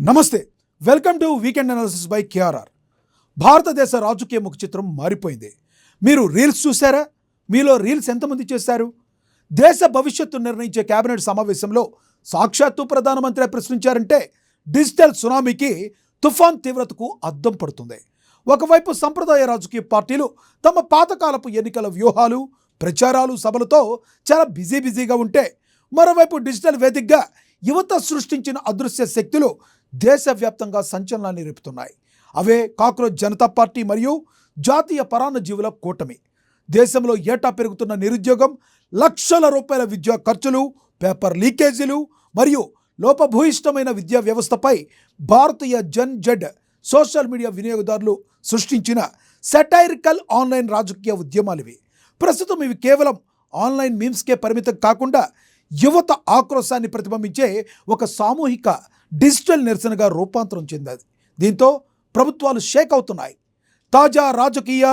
నమస్తే, welcome to weekend analysis by KRR. భారతదేశ రాజకీయ ముఖ చిత్రం మారిపోయింది. మీరు రీల్స్ చూసారా? మీలో రీల్స్ ఎంతమంది చేశారు? దేశ భవిష్యత్తు నిర్ణయించే కేబినెట్ సమావేశంలో సాక్షాత్తు ప్రధానమంత్రి ప్రశ్నించారంటే డిజిటల్ సునామీకి, తుఫాన్ తీవ్రతకు అద్దం పడుతుంది. ఒకవైపు సంప్రదాయ రాజకీయ పార్టీలు తమ పాతకాలపు ఎన్నికల వ్యూహాలు, ప్రచారాలు, సభలతో చాలా బిజీగా ఉంటే, మరోవైపు డిజిటల్ వేదికగా యువత సృష్టించిన అదృశ్య శక్తులు దేశవ్యాప్తంగా సంచలనాన్ని రేపుతున్నాయి. అవే కాక్రోచ్ జనతా పార్టీ మరియు జాతీయ పరాన్న జీవుల కూటమి. దేశంలో ఏటా పెరుగుతున్న నిరుద్యోగం, లక్షల రూపాయల విద్యా ఖర్చులు, పేపర్ లీకేజీలు మరియు లోపభూయిష్టమైన విద్యా వ్యవస్థపై భారతీయ జెడ్ సోషల్ మీడియా వినియోగదారులు సృష్టించిన సెటైరికల్ ఆన్లైన్ రాజకీయ ఉద్యమాలివి. ప్రస్తుతం ఇవి కేవలం ఆన్లైన్ మీమ్స్కే పరిమితం కాకుండా యువత ఆక్రోశాన్ని ప్రతిబింబించే ఒక సామూహిక డిజిటల్ నిరసనగా రూపాంతరం చెందాయి. దీంతో ప్రభుత్వాలు షేక్ అవుతున్నాయి. తాజా రాజకీయ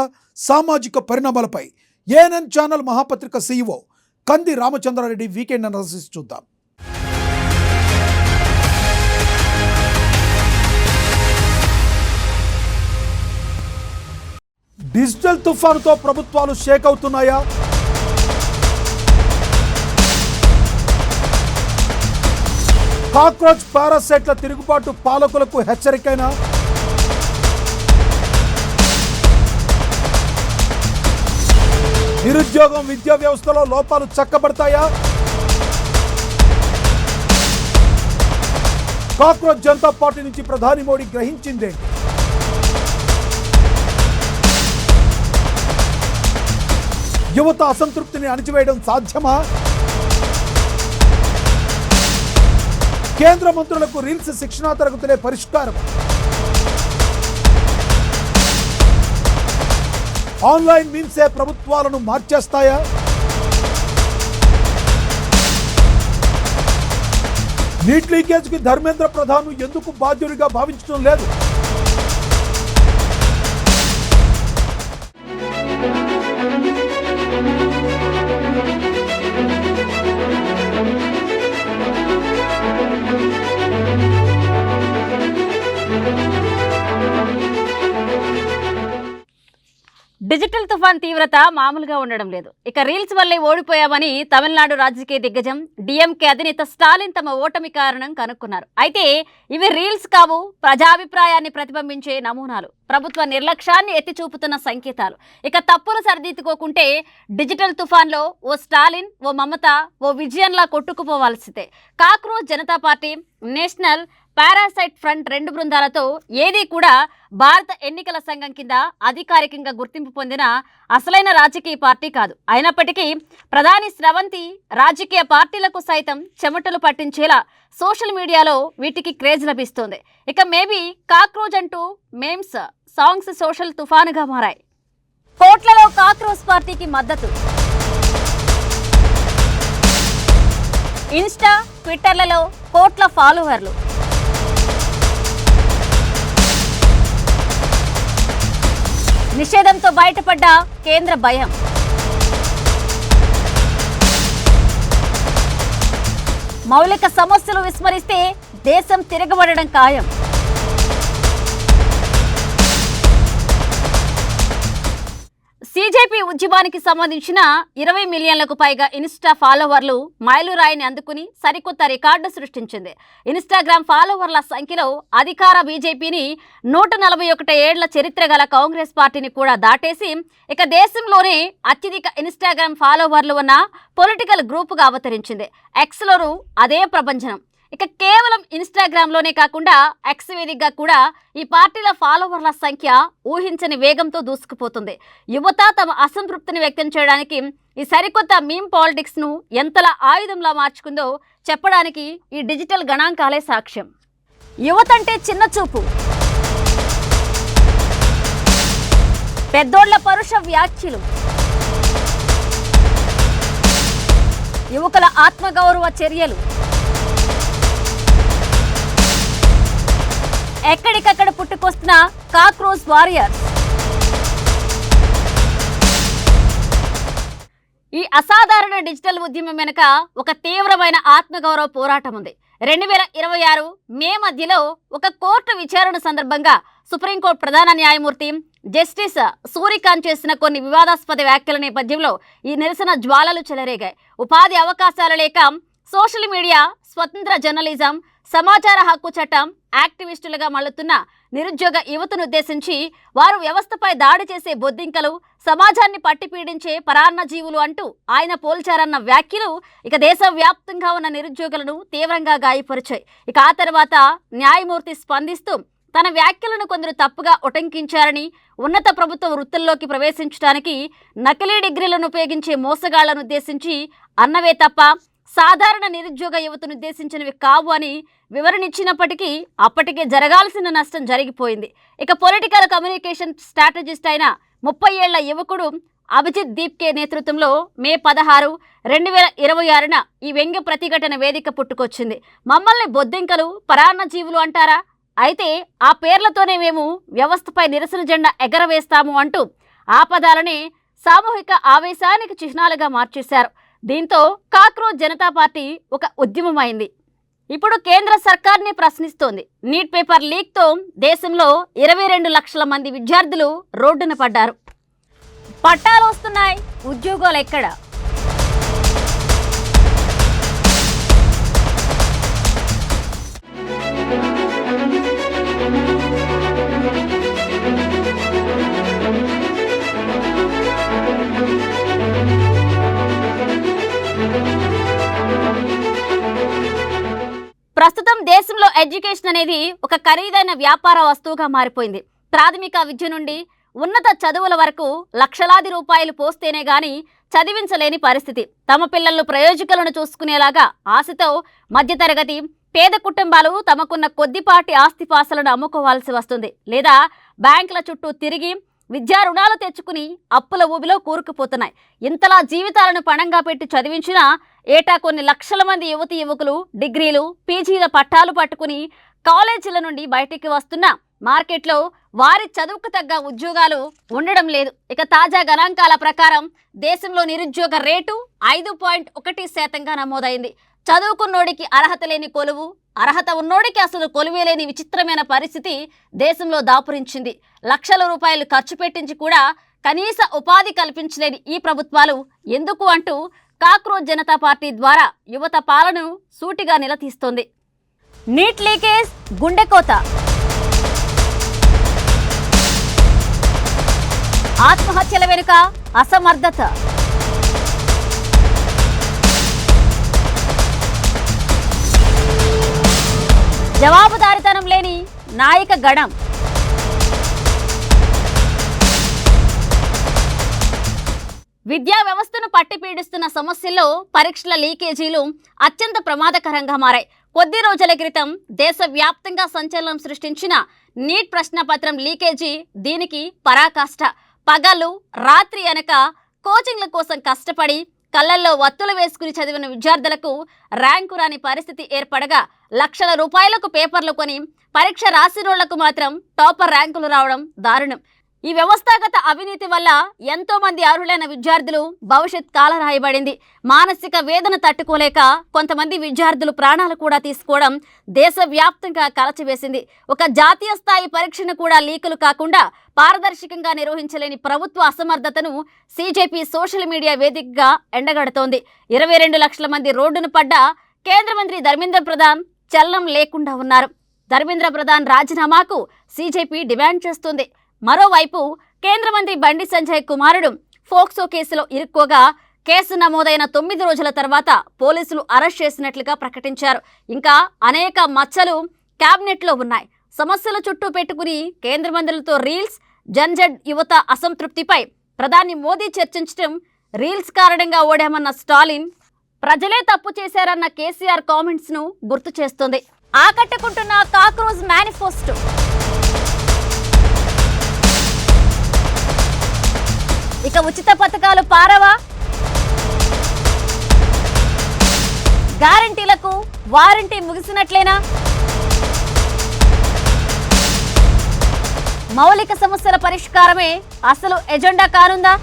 సామాజిక పరిణామాలపై ఏఎన్ఎన్ ఛానల్ మహాపత్రిక CEO కంది రామచంద్రారెడ్డి వీకెండ్ అనాలిసిస్ చూద్దాం. డిజిటల్ తుఫానుతో ప్రభుత్వాలు షేక్ అవుతున్నాయా? కాక్రోచ్ పారాసైట్ల తిరుగుబాటు పాలకులకు హెచ్చరికైనా? నిరుద్యోగం, విద్యా వ్యవస్థలో లోపాలు చక్కబడతాయా? కాక్రోచ్ జనతా పార్టీ నుంచి ప్రధాని మోడీ గ్రహించిందేంటి? యువత అసంతృప్తిని అణిచివేయడం సాధ్యమా? కేంద్ర మంత్రులకు రీల్స్ శిక్షణా తరగతులే పరిష్కారం? ఆన్లైన్ మీమ్సే ప్రభుత్వాలను మార్చేస్తాయా? నీట్ లీకేజ్కి ధర్మేంద్ర ప్రధాన్ ఎందుకు బాధ్యుడిగా భావించడం లేదు? డిజిటల్ తుఫాన్ తీవ్రత మామూలుగా ఉండడం లేదు. ఇక రీల్స్ వల్లే ఓడిపోయామని తమిళనాడు రాజకీయ దిగ్గజం డిఎంకే అధినేత స్టాలిన్ తమ ఓటమి కారణం కనుక్కున్నారు. అయితే ఇవి రీల్స్ కావు, ప్రజాభిప్రాయాన్ని ప్రతిబింబించే నమూనాలు, ప్రభుత్వ నిర్లక్ష్యాన్ని ఎత్తి చూపుతున్న సంకేతాలు. ఇక తప్పులు సరిదిద్దుకోకుంటే డిజిటల్ తుఫాన్లో ఓ స్టాలిన్, ఓ మమత, ఓ విజయన్లా కొట్టుకుపోవాల్సిందే. Cockroach Janata party, national parasite front రెండు బృందాలతో ఏదీ కూడా భారత ఎన్నికల సంఘం కింద అధికారికంగా గుర్తింపు పొందిన అసలైన రాజకీయ పార్టీ కాదు. అయినప్పటికీ ప్రధాని స్రవంతి రాజకీయ పార్టీలకు సైతం చెమటలు పట్టించేలా సోషల్ మీడియాలో వీటికి క్రేజ్ లభిస్తోంది. ఇక మేబీ కాక్రోచ్ అంటూ మేమ్స్, సాంగ్స్ సోషల్ తుఫానుగా మారాయి. కోట్లలో కాక్రోచ్ పార్టీకి మద్దతు. ఇన్స్టా, ట్విట్టర్లలో కోట్ల ఫాలోవర్లు. నిషేధంతో బయటపడ్డ కేంద్ర భయం. మౌలిక సమస్యలు విస్మరిస్తే దేశం తిరగబడడం ఖాయం. సిజేపీ ఉద్యమానికి సంబంధించిన 20 మిలియన్లకు పైగా ఇన్స్టా ఫాలోవర్లు మైలురాయిని అందుకుని సరికొత్త రికార్డు సృష్టించింది. ఇన్స్టాగ్రామ్ ఫాలోవర్ల సంఖ్యలో అధికార బీజేపీని 141 ఏళ్ల చరిత్ర గల కాంగ్రెస్ పార్టీని కూడా దాటేసి ఇక దేశంలోనే అత్యధిక ఇన్స్టాగ్రామ్ ఫాలోవర్లు ఉన్న పొలిటికల్ గ్రూపుగా అవతరించింది. ఎక్స్లోనూ అదే ప్రభంజనం. ఇక కేవలం ఇన్స్టాగ్రామ్లోనే కాకుండా ఎక్స్ వేదికగా కూడా ఈ పార్టీల ఫాలోవర్ల సంఖ్య ఊహించని వేగంతో దూసుకుపోతుంది. యువత తమ అసంతృప్తిని వ్యక్తం చేయడానికి ఈ సరికొత్త మీమ్ పాలిటిక్స్ను ఎంతలా ఆయుధంలా మార్చుకుందో చెప్పడానికి ఈ డిజిటల్ గణాంకాలే సాక్ష్యం. యువత అంటే చిన్న చూపు, పెద్దోళ్ల పరుష వ్యాఖ్యలు, యువకుల ఆత్మగౌరవ చర్యలు, ఎక్కడికక్కడ పుట్టుకొస్తున్న కాక్రోచ్ వారియర్స్. ఈ అసాధారణ డిజిటల్ ఉద్యమం వెనుక ఒక తీవ్రమైన ఆత్మగౌరవ పోరాటం ఉంది. 2026 మే మధ్యలో ఒక కోర్టు విచారణ సందర్భంగా సుప్రీంకోర్టు ప్రధాన న్యాయమూర్తి జస్టిస్ సూర్యకాంత్ చేసిన కొన్ని వివాదాస్పద వ్యాఖ్యల నేపథ్యంలో ఈ నిరసన జ్వాలలు చెలరేగాయి. ఉపాధి అవకాశాలు లేక సోషల్ మీడియా, స్వతంత్ర జర్నలిజం, సమాచార హక్కు చట్టం యాక్టివిస్టులుగా మళ్లుతున్న నిరుద్యోగ యువతను ఉద్దేశించి వారు వ్యవస్థపై దాడి చేసే బొద్దింకలు, సమాజాన్ని పట్టి పీడించే పరాన్న జీవులు అంటూ ఆయన పోల్చారన్న వ్యాఖ్యలు ఇక దేశవ్యాప్తంగా ఉన్న నిరుద్యోగులను తీవ్రంగా గాయపరిచాయి. ఇక ఆ తర్వాత న్యాయమూర్తి స్పందిస్తూ తన వ్యాఖ్యలను కొందరు తప్పుగా ఉటంకించారని, ఉన్నత ప్రభుత్వ వృత్తుల్లోకి ప్రవేశించడానికి నకిలీ డిగ్రీలను ఉపయోగించే మోసగాళ్లను ఉద్దేశించి అన్నవే తప్ప సాధారణ నిరుద్యోగ యువతను ఉద్దేశించినవి కావు అని వివరణిచ్చినప్పటికీ అప్పటికే జరగాల్సిన నష్టం జరిగిపోయింది. ఇక పొలిటికల్ కమ్యూనికేషన్ స్ట్రాటజిస్ట్ అయిన 30 ఏళ్ల యువకుడు అభిజిత్ దీప్కే నేతృత్వంలో మే 16, 2026న ఈ వ్యంగ్య ప్రతిఘటన వేదిక పుట్టుకొచ్చింది. మమ్మల్ని బొద్దింకలు, పరాన్న జీవులు అంటారా? అయితే ఆ పేర్లతోనే మేము వ్యవస్థపై నిరసన జెండా ఎగరవేస్తాము అంటూ ఆ పదాలని సామూహిక ఆవేశానికి చిహ్నాలుగా మార్చేశారు. దీంతో కాక్రోచ్ జనతా పార్టీ ఒక ఉద్యమమైంది. ఇప్పుడు కేంద్ర సర్కార్ని ప్రశ్నిస్తోంది. నీట్ పేపర్ లీక్తో దేశంలో 22 లక్షల మంది విద్యార్థులు రోడ్డున పడ్డారు. పట్టాలు వస్తున్నాయి, ఉద్యోగాలు ఎక్కడ? ప్రస్తుతం దేశంలో ఎడ్యుకేషన్ అనేది ఒక ఖరీదైన వ్యాపార వస్తువుగా మారిపోయింది. ప్రాథమిక విద్య నుండి ఉన్నత చదువుల వరకు లక్షలాది రూపాయలు పోస్తేనే గాని చదివించలేని పరిస్థితి. తమ పిల్లలు ప్రయోజకులను చూసుకునేలాగా ఆశతో మధ్యతరగతి, పేద కుటుంబాలు తమకున్న కొద్దిపాటి ఆస్తిపాసలను అమ్ముకోవాల్సి వస్తుంది. లేదా బ్యాంకుల చుట్టూ తిరిగి విద్యా రుణాలు తెచ్చుకుని అప్పుల ఊబిలో కూరుకుపోతున్నాయి. ఇంతలా జీవితాలను పణంగా పెట్టి చదివించిన ఏటా కొన్ని లక్షల మంది యువతీ యువకులు డిగ్రీలు, పీజీల పట్టాలు పట్టుకుని కాలేజీల నుండి బయటికి వస్తున్న మార్కెట్లో వారి చదువుకు తగ్గ ఉద్యోగాలు ఉండడం లేదు. ఇక తాజా గణాంకాల ప్రకారం దేశంలో నిరుద్యోగ రేటు 5.1% నమోదైంది. చదువుకున్నోడికి అర్హత లేని కొలువు, అర్హత ఉన్నోడికి అసలు కొలువే లేని విచిత్రమైన పరిస్థితి దేశంలో దాపురించింది. లక్షల రూపాయలు ఖర్చు పెట్టించి కూడా కనీస ఉపాధి కల్పించలేని ఈ ప్రభుత్వాలు ఎందుకు అంటూ కాక్రోచ్ జనతా పార్టీ ద్వారా యువత పాలనను సూటిగా నిలదీస్తోంది. నీట్ లీకేజ్ గుండెకోత, ఆత్మహత్యల వెనుక అసమర్థత, జవాబుదారితనం లేని నాయక గణం. విద్యా వ్యవస్థను పట్టిపీడిస్తున్న సమస్యల్లో పరీక్షల లీకేజీలు అత్యంత ప్రమాదకరంగా మారాయి. కొద్ది రోజుల క్రితం దేశవ్యాప్తంగా సంచలనం సృష్టించిన నీట్ ప్రశ్నపత్రం లీకేజీ దీనికి పరాకాష్ట. పగలు రాత్రి అనక కోచింగ్ల కోసం కష్టపడి కళ్ళల్లో వత్తులు వేసుకుని చదివిన విద్యార్థులకు ర్యాంకు రాని పరిస్థితి ఏర్పడగా లక్షల రూపాయలకు పేపర్లు కొని పరీక్ష రాసినోళ్లకు మాత్రం టాపర్ ర్యాంకులు రావడం దారుణం. ఈ వ్యవస్థాగత అవినీతి వల్ల ఎంతో మంది అర్హులైన విద్యార్థులు భవిష్యత్ కాలరాయబడింది. మానసిక వేదన తట్టుకోలేక కొంతమంది విద్యార్థులు ప్రాణాలు కూడా తీసుకోవడం దేశవ్యాప్తంగా కలచివేసింది. ఒక జాతీయ స్థాయి పరీక్షను కూడా లీకులు కాకుండా పారదర్శకంగా నిర్వహించలేని ప్రభుత్వ అసమర్థతను సీజేపీ సోషల్ మీడియా వేదికగా ఎండగడుతోంది. 22 లక్షల మంది రోడ్డును పడ్డ కేంద్ర మంత్రి ధర్మేంద్ర ప్రధాన్ చలనం లేకుండా ఉన్నారు. ధర్మేంద్ర ప్రధాన్ రాజీనామాకు సీజేపీ డిమాండ్ చేస్తుంది. మరోవైపు కేంద్ర మంత్రి బండి సంజయ్ కుమారుడు ఫోక్సో కేసులో ఇరుక్కోగా కేసు నమోదైన 9 రోజుల తర్వాత పోలీసులు అరెస్ట్ చేసినట్లుగా ప్రకటించారు. ఇంకా అనేక మచ్చలు క్యాబినెట్లో ఉన్నాయి. సమస్యల చుట్టూ పెట్టుకుని కేంద్ర మంత్రులతో రీల్స్, జన్జడ్ యువత అసంతృప్తిపై ప్రధాని మోదీ చర్చించడం, రీల్స్ కారణంగా ఓడామన్న స్టాలిన్, ప్రజలే తప్పు చేశారన్న కేసీఆర్ కామెంట్స్ ను గుర్తు చేస్తుంది. ఆకట్టుకుంటున్న కాక్రోచ్ మేనిఫెస్టో. ఇక ఉచిత పథకాలు పారవా? గ్యారంటీలకు వారంటీ ముగిసినట్లేనా? మౌలిక సమస్యల పరిష్కారమే అసలు ఎజెండా కానుందా?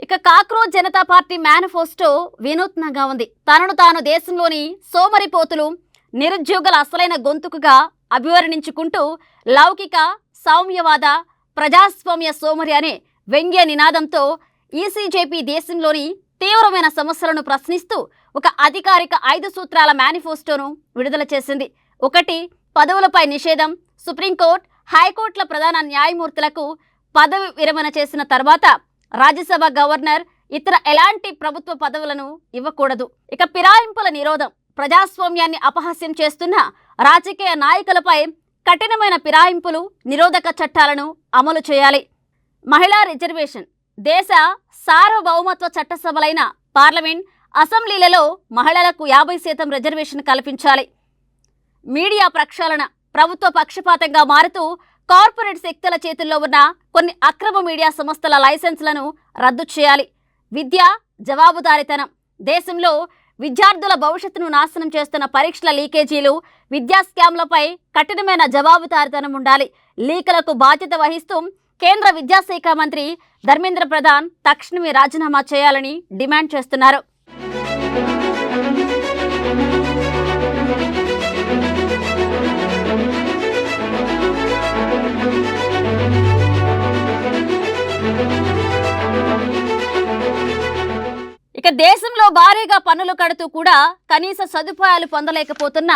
ఇక కాక్రోచ్ జనతా పార్టీ మేనిఫెస్టో వినూత్నంగా ఉంది. తనను తాను దేశంలోని సోమరిపోతులు, నిరుద్యోగుల అసలైన గొంతుకుగా అభివర్ణించుకుంటూ లౌకిక, సౌమ్యవాద, ప్రజాస్వామ్య సోమరి అనే వ్యంగ్య నినాదంతో ఈసీజేపీ దేశంలోని తీవ్రమైన సమస్యలను ప్రశ్నిస్తూ ఒక అధికారిక 5 సూత్రాల మేనిఫెస్టోను విడుదల చేసింది. 1. పదవులపై నిషేధం. సుప్రీంకోర్టు, హైకోర్టుల ప్రధాన న్యాయమూర్తులకు పదవి విరమణ చేసిన తర్వాత రాజ్యసభ గవర్నర్ ఇతర ఎలాంటి ప్రభుత్వ పదవులను ఇవ్వకూడదు. ఇక ఫిరాయింపుల నిరోధం. ప్రజాస్వామ్యాన్ని అపహాస్యం చేస్తున్న రాజకీయ నాయకులపై కఠినమైన ఫిరాయింపులు నిరోధక చట్టాలను అమలు చేయాలి. మహిళా రిజర్వేషన్. దేశ సార్వభౌమత్వ చట్టసభలైన పార్లమెంట్, అసెంబ్లీలలో మహిళలకు 50% రిజర్వేషన్ కల్పించాలి. మీడియా ప్రక్షాళన. ప్రభుత్వ పక్షపాతంగా మారుతూ కార్పొరేట్ శక్తుల చేతుల్లో ఉన్న కొన్ని అక్రమ మీడియా సంస్థల లైసెన్సులను రద్దు చేయాలి. విద్య, జవాబుదారీతనం. దేశంలో విద్యార్థుల భవిష్యత్తును నాశనం చేస్తున్న పరీక్షల లీకేజీలు, విద్యా స్కామ్లపై కఠినమైన జవాబుదారీతనం ఉండాలి. లీకులకు బాధ్యత వహిస్తూ కేంద్ర విద్యాశాఖ మంత్రి ధర్మేంద్ర ప్రధాన్ తక్షణమే రాజీనామా చేయాలని డిమాండ్ చేస్తున్నారు. ఇక దేశంలో భారీగా పన్నులు కడుతూ కూడా కనీస సదుపాయాలు పొందలేకపోతున్న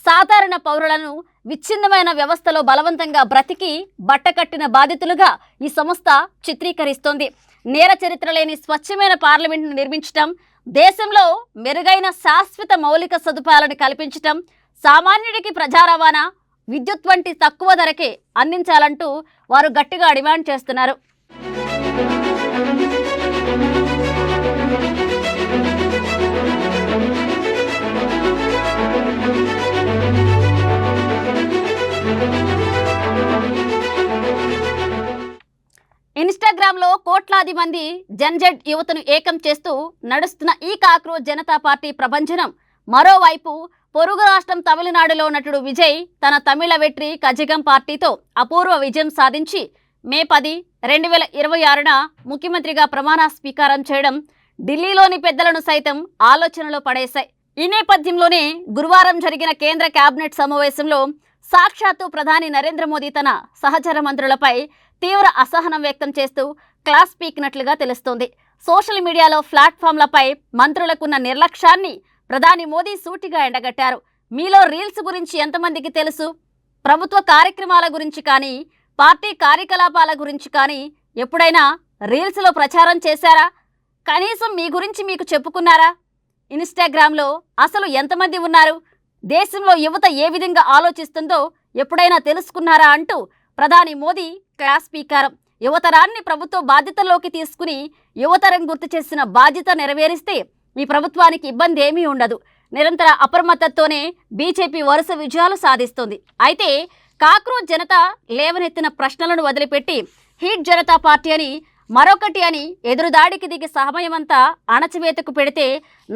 సాధారణ పౌరులను విచ్ఛిన్నమైన వ్యవస్థలో బలవంతంగా బ్రతికి బట్టకట్టిన బాధితులుగా ఈ సంస్థ చిత్రీకరిస్తోంది. నేర చరిత్ర లేని స్వచ్ఛమైన పార్లమెంటును నిర్మించడం, దేశంలో మెరుగైన శాశ్వత మౌలిక సదుపాయాలను కల్పించడం, సామాన్యుడికి ప్రజా రవాణా, విద్యుత్ వంటి తక్కువ ధరకే అందించాలంటూ వారు గట్టిగా డిమాండ్ చేస్తున్నారు. ఇన్స్టాగ్రామ్లో కోట్లాది మంది జన్జెడ్ యువతను ఏకం చేస్తూ నడుస్తున్న ఈ కాక్రోచ్ జనతా పార్టీ ప్రభంజనం. మరోవైపు పొరుగు రాష్ట్రం తమిళనాడులో నటుడు విజయ్ తన తమిళ వెట్రి కజగం పార్టీతో అపూర్వ విజయం సాధించి మే 10, 2026న ముఖ్యమంత్రిగా ప్రమాణ స్వీకారం చేయడం ఢిల్లీలోని పెద్దలను సైతం ఆలోచనలో పడేశాయి. ఈ నేపథ్యంలోనే గురువారం జరిగిన కేంద్ర కేబినెట్ సమావేశంలో సాక్షాత్తు ప్రధాని నరేంద్ర మోదీ తన సహచర మంత్రులపై తీవ్ర అసహనం వ్యక్తం చేస్తూ క్లాస్ పీకినట్లుగా తెలుస్తోంది. సోషల్ మీడియాలో ప్లాట్ఫామ్లపై మంత్రులకున్న నిర్లక్ష్యాన్ని ప్రధాని మోదీ సూటిగా ఎండగట్టారు. మీలో రీల్స్ గురించి ఎంతమందికి తెలుసు? ప్రభుత్వ కార్యక్రమాల గురించి కానీ, పార్టీ కార్యకలాపాల గురించి కానీ ఎప్పుడైనా రీల్స్లో ప్రచారం చేశారా? కనీసం మీ గురించి మీకు చెప్పుకున్నారా? ఇన్స్టాగ్రామ్లో అసలు ఎంతమంది ఉన్నారు? దేశంలో యువత ఏ విధంగా ఆలోచిస్తుందో ఎప్పుడైనా తెలుసుకున్నారా అంటూ ప్రధాని మోదీ క్లాస్ పీకారం. యువతరాన్ని ప్రభుత్వ బాధ్యతల్లోకి తీసుకుని యువతరం గుర్తు చేసిన బాధ్యత నెరవేరిస్తే ఈ ప్రభుత్వానికి ఇబ్బంది ఏమీ ఉండదు. నిరంతర అప్రమత్తతోనే బీజేపీ వరుస విజయాలు సాధిస్తుంది. అయితే కాక్రోచ్ జనత లేవనెత్తిన ప్రశ్నలను వదిలిపెట్టి హీట్ జనతా పార్టీ అని మరొకటి అని ఎదురుదాడికి దిగి సమయమంతా అణచివేతకు పెడితే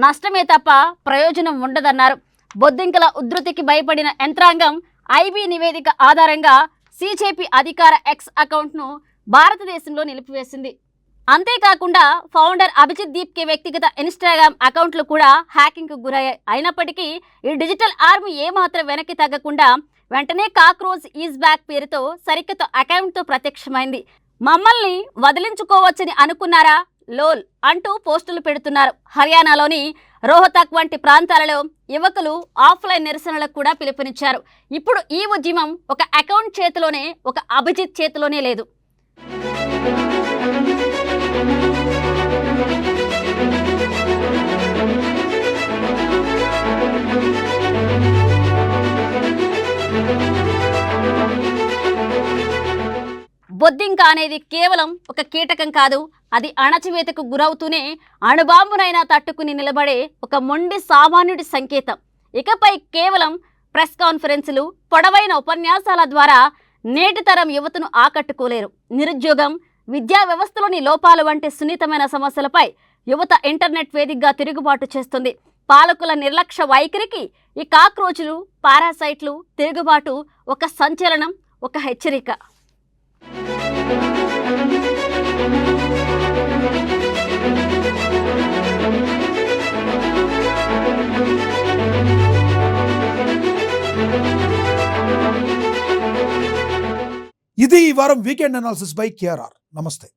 నష్టమే తప్ప ప్రయోజనం ఉండదన్నారు. బొద్దింకల ఉధృతికి భయపడిన యంత్రాంగం ఐబీ నివేదిక ఆధారంగా సీజేపీ అధికార ఎక్స్ అకౌంట్ను భారతదేశంలో నిలిపివేసింది. అంతేకాకుండా ఫౌండర్ అభిజిత్ దీప్కే వ్యక్తిగత ఇన్స్టాగ్రామ్ అకౌంట్లు కూడా హ్యాకింగ్కు గురయ్యాయి. అయినప్పటికీ ఈ డిజిటల్ ఆర్మీ ఏమాత్రం వెనక్కి తగ్గకుండా వెంటనే కాక్రోచ్ ఈజ్ బ్యాక్ పేరుతో సరికొత్త అకౌంట్తో ప్రత్యక్షమైంది. మమ్మల్ని వదిలించుకోవచ్చని అనుకున్నారా లోల్ అంటూ పోస్టులు పెడుతున్నారు. హర్యానాలోని రోహతక్ వంటి ప్రాంతాలలో యువకులు ఆఫ్లైన్ నిరసనలకు కూడా పిలుపునిచ్చారు. ఇప్పుడు ఈ ఉద్యమం ఒక అకౌంట్ చేతిలోనే, ఒక అభిజిత్ చేతిలోనే లేదు. బొద్దింక అనేది కేవలం ఒక కీటకం కాదు, అది అణచివేతకు గురవుతూనే అణుబాంబునైనా తట్టుకుని నిలబడే ఒక మొండి సామాన్యుడి సంకేతం. ఇకపై కేవలం ప్రెస్ కాన్ఫరెన్సులు, పొడవైన ఉపన్యాసాల ద్వారా నేటి తరం యువతను ఆకట్టుకోలేరు. నిరుద్యోగం, విద్యా వ్యవస్థలోని లోపాలు వంటి సున్నితమైన సమస్యలపై యువత ఇంటర్నెట్ వేదికగా తిరుగుబాటు చేస్తుంది. పాలకుల నిర్లక్ష్య వైఖరికి ఈ కాక్రోచులు, పారాసైట్లు తిరుగుబాటు ఒక సంచలనం, ఒక హెచ్చరిక. ఇది ఈ వారం వీకెండ్ అనాలిసిస్ బై కేఆర్ఆర్. నమస్తే.